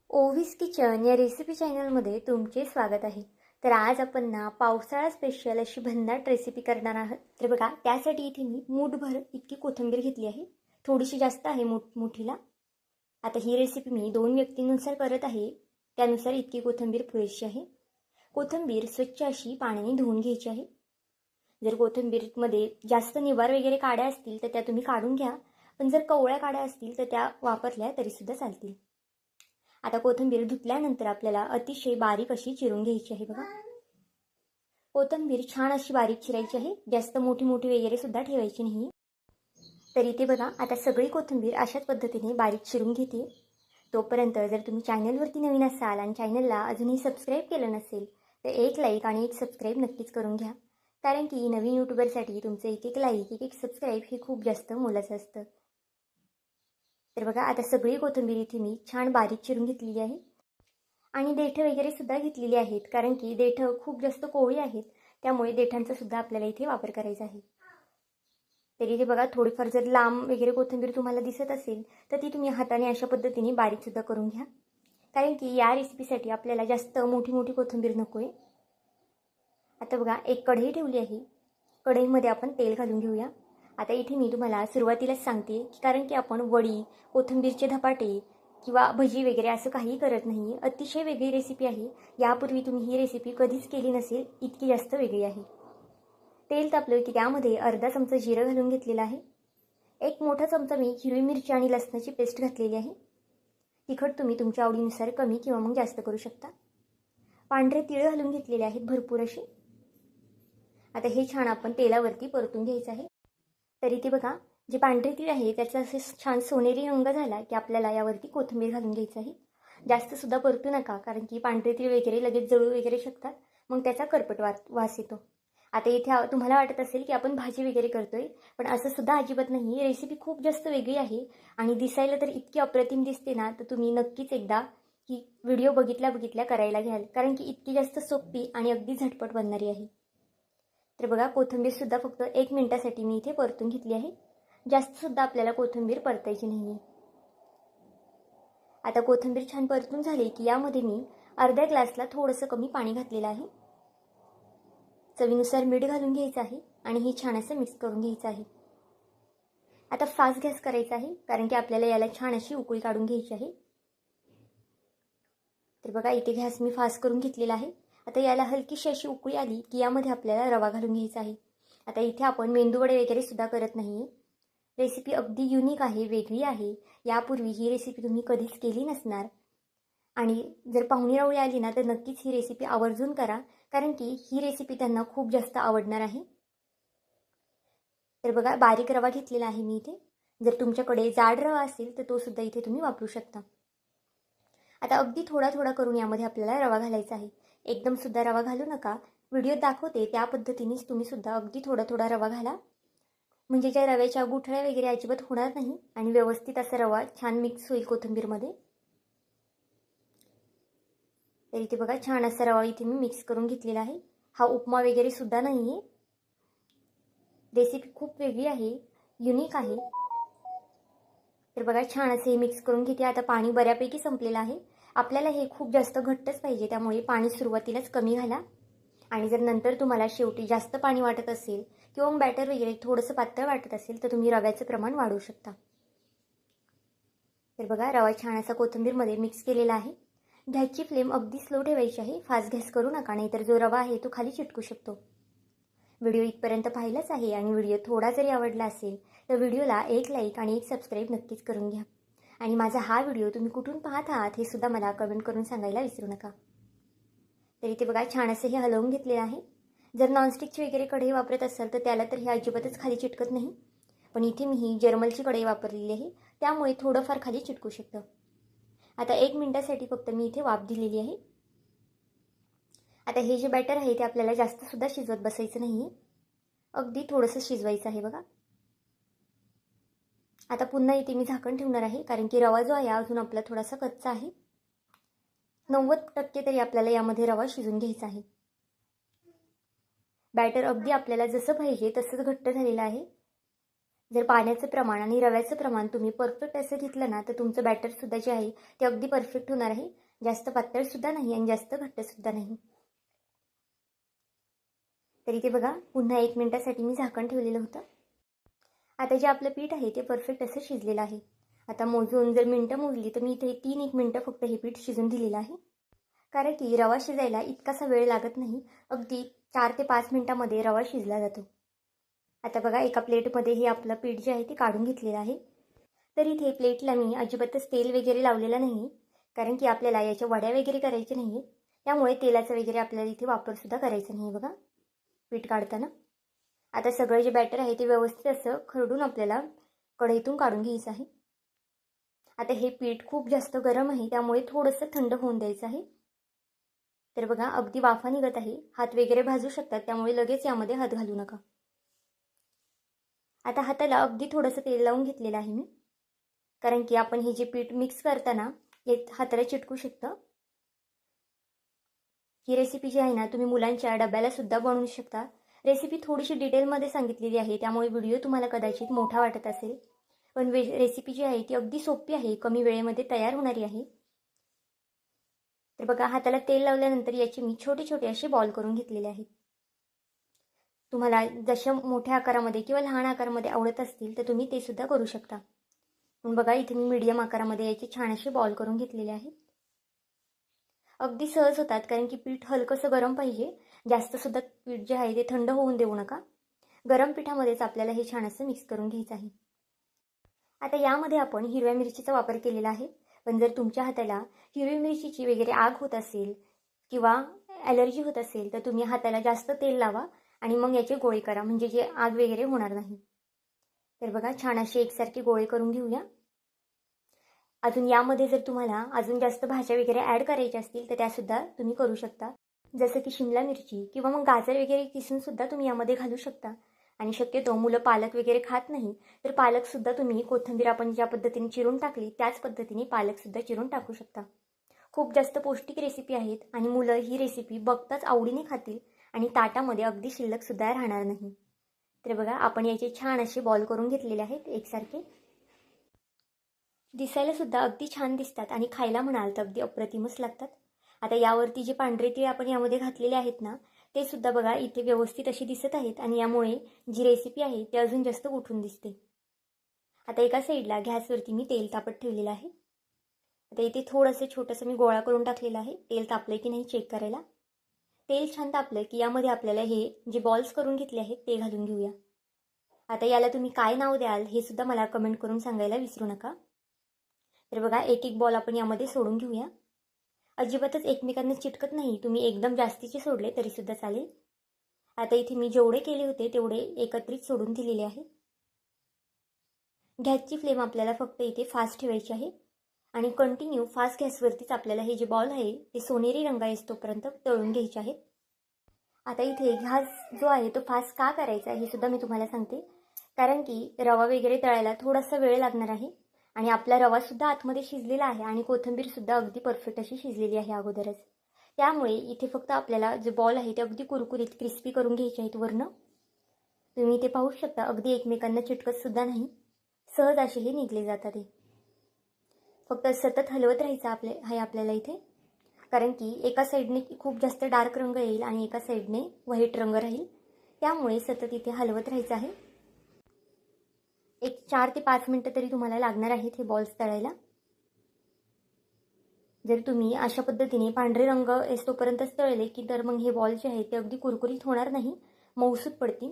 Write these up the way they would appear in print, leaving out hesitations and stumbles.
ओव्हीज kitchen या recipe चॅनलमध्ये तुमचे स्वागत आहे। तर आज आपण ना पावसाळा स्पेशल अशी भन्नाट रेसिपी करणार आहोत। तर बघा, त्यासाठी इथे मी मूठभर इतकी कोथिंबीर घेतली आहे। थोडीशी जास्त आहे मुठीला। आता ही रेसिपी मी 2 व्यक्तींनुसार करत आहे, त्यानुसार इतकी कोथिंबीर पुरेशी आहे। कोथिंबीर स्वच्छ अशी पाण्याने धुवून घ्यायची आहे। जर कोथिंबीरमध्ये जास्त निवार वगैरे काड्या असतील तर त्या तुम्ही काढून घ्या, पण जर कवळ्या काड्या असतील तर त्या वापरल्या तरी सुद्धा चालतील। आता कोथिंबीर धुतल्यानंतर आपल्याला अतिशय बारीक अशी चिरून घ्यायची आहे। बघा, कोथिंबीर छान अशी बारीक चिरायची आहे, जास्त मोठी मोठी वगैरे सुद्धा ठेवायची नाही। तर इथे बघा, आता सगळी कोथिंबीर अशाच पद्धतीने बारीक चिरून घेते। तोपर्यंत जर तुम्ही चॅनलवरती नवीन असाल आणि चॅनलला अजूनही सबस्क्राईब केलं नसेल तर एक लाईक आणि एक सबस्क्राईब नक्कीच करून घ्या, कारण की नवीन यूट्यूबरसाठी तुमचं एक एक लाईक एक एक सबस्क्राईब हे खूप जास्त मोलाचं असतं। तर बघा, आता सगळी कोथिंबीर इथे मी छान बारीक चिरून घेतलेली आहे आणि देठं वगैरे सुद्धा घेतलेली आहेत, कारण की देठं खूप जास्त कोवळी आहेत, त्यामुळे देठांचा सुद्धा आपल्याला इथे वापर करायचा आहे। तरी इथे बघा, थोडीफार जर लांब वगैरे कोथिंबीर तुम्हाला दिसत असेल तर ती तुम्ही हाताने अशा पद्धतीने बारीक सुद्धा करून घ्या, कारण की या रेसिपीसाठी आपल्याला जास्त मोठी मोठी कोथिंबीर नको आहे। आता बघा, एक कढई ठेवली आहे। कढईमध्ये आपण तेल घालून घेऊया। आता इथे मी तुम्हाला सुरुवातीलाच सांगते की कारण की आपण वडी, कोथिंबीरचे धपाटे किंवा भजी वगैरे असं काही करत नाही। अतिशय वेगळी रेसिपी आहे। यापूर्वी तुम्ही ही रेसिपी कधीच केली नसेल, इतकी जास्त वेगळी आहे। तेल तापलं की त्यामध्ये अर्धा चमचा जिरं घालून घेतलेलं आहे। एक मोठा चमचा मी हिरवी मिरची आणि लसणाची पेस्ट घातलेली आहे। तिखट तुम्ही तुमच्या आवडीनुसार कमी किंवा मग जास्त करू शकता। पांढरे तीळ घालून घेतलेले आहेत भरपूर असे। आता हे छान आपण तेलावरती परतून घ्यायचं आहे। तर इथे बघा, जे पांढरे तीळ आहे त्याचा असे छान सोनेरी रंग झाला की आपल्याला यावरती कोथिंबीर घालून घ्यायचं आहे। जास्त सुद्धा परतू नका, कारण की पांढरे तीळ वगैरे लगेच जळू वगैरे शकतात, मग त्याचा करपट वास येतो। आता इथे तुम्हाला वाटत असेल की आपण भाजी वगैरे करतोय, पण असं सुद्धा अजिबात नाही। रेसिपी खूप जास्त वेगळी आहे आणि दिसायला तर इतकी अप्रतिम दिसते ना, तर तुम्ही नक्कीच एकदा ही व्हिडिओ बघितल्या करायला घ्याल, कारण की इतकी जास्त सोपी आणि अगदी झटपट बनणारी आहे। तर बघा, कोथिंबीर सुद्धा फक्त 1 मिनिटासाठी मी इथे परतून घेतली आहे। जास्त सुद्धा आपल्याला कोथिंबीर परतायची नाही। आता कोथिंबीर छान परतून झाली की यामध्ये मी अर्ध्या ग्लासला थोडंसं कमी पाणी घातलेलं आहे। चवीनुसार मीठ घालून घ्यायचं आहे आणि हे छान असं मिक्स करून घ्यायचं आहे। आता फास्ट गॅस करायचा आहे, कारण की आपल्याला याला छान अशी उकळी काढून घ्यायची आहे। तर बघा, इथे गॅस मी फास्ट करून घेतलेला आहे। आता याला हलकीशी अशी उकळी आली की यामध्ये आपल्याला रवा घालून घ्यायचा आहे। आता इथे आपण मेंदूवडे वगैरे सुद्धा करत नाही। रेसिपी अगदी युनिक आहे, वेगळी आहे। यापूर्वी ही रेसिपी तुम्ही कधीच केली नसणार आणि जर पाहुणेरावळी आली ना तर नक्कीच ही रेसिपी आवर्जून करा, कारण की ही रेसिपी त्यांना खूप जास्त आवडणार आहे। तर बघा, बारीक रवा घेतलेला आहे मी इथे। जर तुमच्याकडे जाड रवा असेल तर तो सुद्धा इथे तुम्ही वापरू शकता। आता अगदी थोडा थोडा करून यामध्ये आपल्याला रवा घालायचा आहे। एकदम सुद्धा रवा घालू नका। व्हिडिओ दाखवते त्या पद्धतीनेच तुम्ही सुद्धा अगदी थोडा थोडा रवा घाला, म्हणजे ज्या रव्याच्या गुठळ्या वगैरे अजिबात होणार नाही आणि व्यवस्थित असा रवा छान मिक्स होईल कोथिंबीरमध्ये। तर इथे बघा, छान असा रवा इथे मी मिक्स करून घेतलेला आहे। हा उपमा वगैरे सुद्धा नाही आहे। रेसिपी खूप वेगळी आहे, युनिक आहे। तर बघा, छान असे मिक्स करून घेते। आता पाणी बऱ्यापैकी संपलेलं आहे। आपल्याला हे खूप जास्त घट्टच पाहिजे, त्यामुळे पाणी सुरुवातीलाच कमी घाला आणि जर नंतर तुम्हाला शेवटी जास्त पाणी वाटत असेल किंवा बॅटर वगैरे थोडंसं पातळ वाटत असेल तर तुम्ही रव्याचं प्रमाण वाढवू शकता। तर बघा, रवा छान असा कोथिंबीरमध्ये मिक्स केलेला आहे। गॅसची फ्लेम अगदी स्लो ठेवायची आहे, फास्ट गॅस करू नका, नाहीतर जो रवा आहे तो खाली चिटकू शकतो। व्हिडिओ इथपर्यंत पाहिलाच आहे आणि व्हिडिओ थोडा जरी आवडला असेल तर व्हिडिओला एक लाईक आणि एक सबस्क्राईब नक्कीच करून घ्या आणि माझा हा व्हिडिओ तुम्ही कुठून पाहत आहात हे सुद्धा मला कमेंट करून सांगायला विसरू नका। तर इथे बघा, छान असे हे हलवून घेतलेले आहे। जर नॉनस्टिकची वगैरे कढई वापरत असाल तर त्याला तर हे अजिबातच खाली चिटकत नाही, पण इथे मी ही जर्मलची कढई वापरलेली आहे, त्यामुळे थोडंफार खाली चिटकू शकतं। आता 1 मिनिटासाठी फक्त मी इथे वाफ दिलेली आहे। आता हे जे बॅटर आहे ते आपल्याला जास्त सुद्धा शिजवत बसायचं नाही, अगदी थोडंसं शिजवायचं आहे। बघा, आता पुन्हा इथे मी झाकण ठेवणार आहे, कारण की रवा जो आहे अजून आपला थोडासा कच्चा आहे। 90% तरी आपल्याला यामध्ये रवा शिजून घ्यायचा आहे। बॅटर अगदी आपल्याला जसं पाहिजे तसंच घट्ट झालेलं आहे। जर पाण्याचं प्रमाण आणि रव्याचं प्रमाण तुम्ही परफेक्ट असं घेतलं ना, तर तुमचं बॅटरसुद्धा जे आहे ते अगदी परफेक्ट होणार आहे. जास्त पातळसुद्धा नाही आणि जास्त घट्टसुद्धा नाही. तर इथे बघा पुन्हा 1 मिनिटासाठी मी झाकण ठेवलेलं होतं. आता जे आपलं पीठ आहे ते परफेक्ट असं शिजलेलं आहे. आता मोजून जर मिनटं मोजली तर मी इथे 3-1 मिनटं फक्त हे पीठ शिजून दिलेलं आहे. कारण की रवा शिजायला इतकासा वेळ लागत नाही. अगदी 4 ते 5 मिनिटामध्ये रवा शिजला जातो. आता बघा एका प्लेटमध्ये हे आपलं पीठ जे आहे ते काढून घेतलेलं आहे. तर इथे प्लेटला मी अजिबातच तेल वगैरे लावलेलं नाही, कारण की आपल्याला याच्या वड्या वगैरे करायच्या नाही आहेत. त्यामुळे तेलाचा वगैरे आपल्याला इथे वापरसुद्धा करायचा नाही बघा पीठ काढताना. आता सगळं जे बॅटर आहे ते व्यवस्थित असं खरडून आपल्याला कढईतून काढून घ्यायचं आहे. आता हे पीठ खूप जास्त गरम आहे, त्यामुळे थोडंसं थंड होऊन द्यायचं आहे. तर बघा अगदी वाफा निघत आहे. हात वगैरे भाजू शकतात, त्यामुळे लगेच यामध्ये हात घालू नका. आता हाताला अगदी थोडंसं तेल लावून घेतलेलं आहे मी, कारण की आपण हे जे पीठ मिक्स करताना हे हाताला चिटकू शकतं. ही रेसिपी जी आहे ना, तुम्ही मुलांच्या डब्याला सुद्धा बनवू शकता. रेसिपी थोडीशी डिटेलमध्ये सांगितलेली आहे, त्यामुळे व्हिडिओ तुम्हाला कदाचित मोठा वाटत असेल, पण रेसिपी जी आहे ती अगदी सोपी आहे, कमी वेळेमध्ये तयार होणारी आहे. तर बघा हाताला तेल लावल्यानंतर याचे मी छोटे छोटे असे बॉल करून घेतलेले आहेत. तुम्हाला जशा मोठ्या आकारामध्ये किंवा लहान आकारामध्ये आवडत असतील तर तुम्ही ते सुद्धा करू शकता. पण बघा इथे मी मीडियम आकारामध्ये याचे छान असे बॉल करून घेतलेले आहेत. अगदी सहज होतात, कारण की पीठ हलकंसं गरम पाहिजे. जास्त सुद्धा पीठ जे आहे ते थंड होऊन देऊ नका. गरम पिठामध्येच आपल्याला हे छान असं मिक्स करून घ्यायचं आहे. आता यामध्ये आपण हिरव्या मिरचीचा वापर केलेला आहे, पण जर तुमच्या हाताला हिरवी मिरचीची वगैरे आग होत असेल किंवा ॲलर्जी होत असेल तर तुम्ही हाताला जास्त तेल लावा आणि मग याचे गोळे करा, म्हणजे जे आग वगैरे होणार नाही. तर बघा छान असे एकसारखे गोळे करून घेऊया. अजून यामध्ये जर तुम्हाला अजून जास्त भाज्या वगैरे ॲड करायच्या असतील तर त्यासुद्धा तुम्ही करू शकता, जसं की शिमला मिरची किंवा मग गाजर वगैरे किसूनसुद्धा तुम्ही यामध्ये घालू शकता. आणि शक्यतो मुलं पालक वगैरे खात नाही, तर पालकसुद्धा तुम्ही कोथिंबीर आपण ज्या पद्धतीने चिरून टाकली त्याच पद्धतीने पालकसुद्धा चिरून टाकू शकता. खूप जास्त पौष्टिक रेसिपी आहेत आणि मुलं ही रेसिपी बघताच आवडीने खातील आणि ताटामध्ये अगदी शिल्लकसुद्धा राहणार नाही. तर बघा आपण याचे छान असे बॉल करून घेतलेले आहेत एकसारखे. दिसायला सुद्धा अगदी छान दिसतात आणि खायला म्हणाल तर अगदी अप्रतिमच लागतात. आता यावरती जे पांढरे तीळ आपण यामध्ये घातलेले आहेत ना, ते सुद्धा बघा इथे व्यवस्थित अशी दिसत आहेत आणि यामुळे जी रेसिपी आहे ती अजून जास्त उठून दिसते. आता एका साईडला गॅसवरती मी तेल तापत ठेवलेलं आहे. आता इथे थोडंसं छोटंसं मी गोळा करून टाकलेलं आहे, तेल तापलं की नाही चेक करायला. तेल छान तापलं की यामध्ये आपल्याला हे जे बॉल्स करून घेतले आहेत ते घालून घेऊया. आता याला तुम्ही काय नाव द्याल हे सुद्धा मला कमेंट करून सांगायला विसरू नका. तर बघा एक एक बॉल आपण यामध्ये सोडून घेऊया. अजिबातच एकमेकांना चिटकत नाही, तुम्ही एकदम जास्तीचे सोडले तरीसुद्धा चालेल. आता इथे मी जेवढे केले होते तेवढे एकत्रित सोडून दिलेले आहे. गॅसची फ्लेम आपल्याला फक्त इथे फास्ट ठेवायची आहे आणि कंटिन्यू फास्ट गॅसवरतीच आपल्याला हे जे बॉल आहे ते सोनेरी रंग येईपर्यंत तळून घ्यायचे आहेत. आता इथे गॅस जो आहे तो फास्ट का करायचा हे सुद्धा मी तुम्हाला सांगते, कारण की रवा वगैरे तळायला थोडासा वेळ लागणार आहे आणि आपला रवासुद्धा आतमध्ये शिजलेला आहे आणि कोथिंबीरसुद्धा अगदी परफेक्ट अशी शिजलेली आहे अगोदरच. त्यामुळे इथे फक्त आपल्याला जे बॉल आहे ते अगदी कुरकुरीत क्रिस्पी करून घ्यायचे आहेत वरनं. तुम्ही इथे पाहू शकता अगदी एकमेकांना चिटकतसुद्धा नाही, सहज असे हे निघले जातात. ते फक्त सतत हलवत राहायचं आपल्याला इथे, कारण की एका साईडने खूप जास्त डार्क रंग येईल आणि एका साईडने व्हाईट रंग राहील, त्यामुळे सतत इथे हलवत राहायचं आहे. एक 4 ते 5 मिनटं तरी तुम्हाला लागणार आहेत हे बॉल्स तळायला. जर तुम्ही अशा पद्धतीने पांढरे रंग येतोपर्यंतच तळले की तर मग हे बॉल जे आहेत ते अगदी कुरकुरीत होणार नाही, मऊसूत पडतील.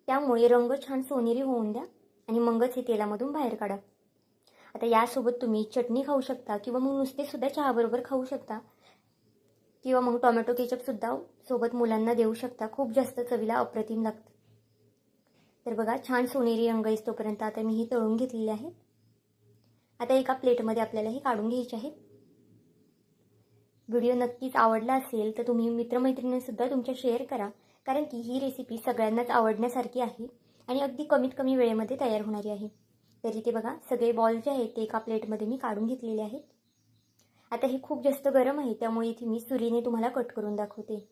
त्यामुळे रंग छान सोनेरी होऊन द्या आणि मगच हे तेलामधून बाहेर काढा. आता यासोबत तुम्ही चटणी खाऊ शकता किंवा मग नुसतेसुद्धा चहाबरोबर खाऊ शकता किंवा मग टोमॅटो केचपसुद्धा सोबत मुलांना देऊ शकता. खूप जास्त चवीला अप्रतिम लागतं. तर बघा छान सोनेरी रंग येतोपर्यंत आता मी हे तळून घेतलेले आहे. आता एका प्लेटमध्ये आपल्याला हे काढून घ्यायचे आहे. व्हिडिओ नक्कीच आवडला असेल तर तुम्ही मित्रमैत्रिणींसुद्धा तुमच्या शेअर करा, कारण की ही रेसिपी सगळ्यांनाच आवडण्यासारखी आहे आणि अगदी कमीत कमी वेळेमध्ये तयार होणारी आहे. तर इथे बघा सगळे बॉल जे आहेत ते एका प्लेटमध्ये मी काढून घेतलेले आहेत. आता हे खूप जास्त गरम आहे, त्यामुळे इथे मी सुरीने तुम्हाला कट करून दाखवते.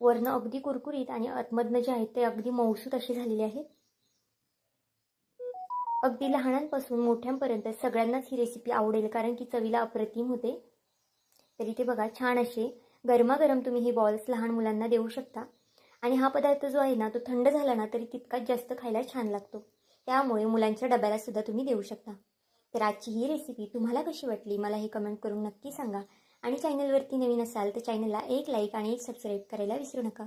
वरनं अगदी कुरकुरीत आणि आतमधनं जे आहेत ते अगदी मऊसूत असे झालेले आहेत. अगदी लहानांपासून मोठ्यांपर्यंत सगळ्यांनाच ही रेसिपी आवडेल, कारण की चवीला अप्रतिम होते. तर इथे बघा छान असे गरमागरम तुम्ही हे बॉल्स लहान मुलांना देऊ शकता. आणि हा पदार्थ जो आहे ना तो थंड झाला ना तरी तितकाच जास्त खायला छान लागतो. त्यामुळे मुलांच्या डब्याला सुद्धा तुम्ही देऊ शकता. तर आजची ही रेसिपी तुम्हाला कशी वाटली मला हे कमेंट करून नक्की सांगा. आणि चॅनलवरती नवीन असाल तर चॅनलला एक लाईक आणि एक सबस्क्राईब करायला विसरू नका.